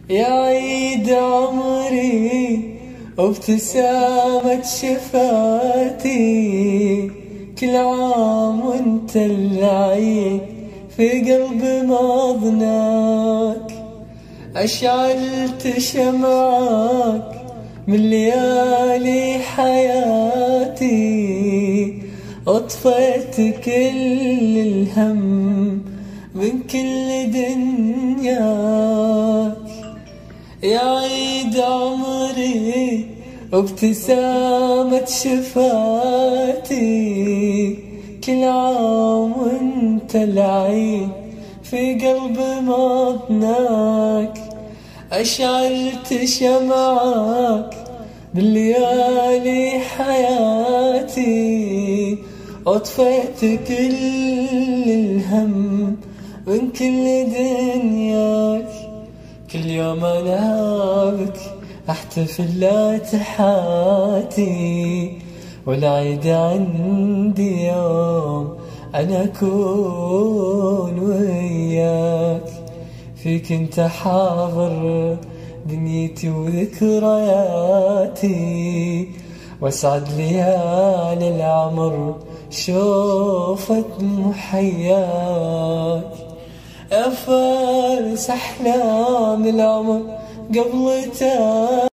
يا عيد عمري وابتسامة شفاتي، كل عام وانت العيد في قلب ماضناك. أشعلت شمعك من ليالي حياتي، أطفيت كل الهم من كل دنياك. يا عيد عمري وابتسامة شفاتي، كل عام وانت العيد في قلب ماضناك. أشعلت شمعك بالليالي حياتي، أطفيت كل الهم من كل دنياك. كل يوم أنا بك أحتفل لا تحاتي، والعيد عندي يوم أنا أكون وياك. فيك انت حاضر دنيتي وذكرياتي، واسعد ليالي العمر شوفت محياك. يا فارس أحلام العمر قبل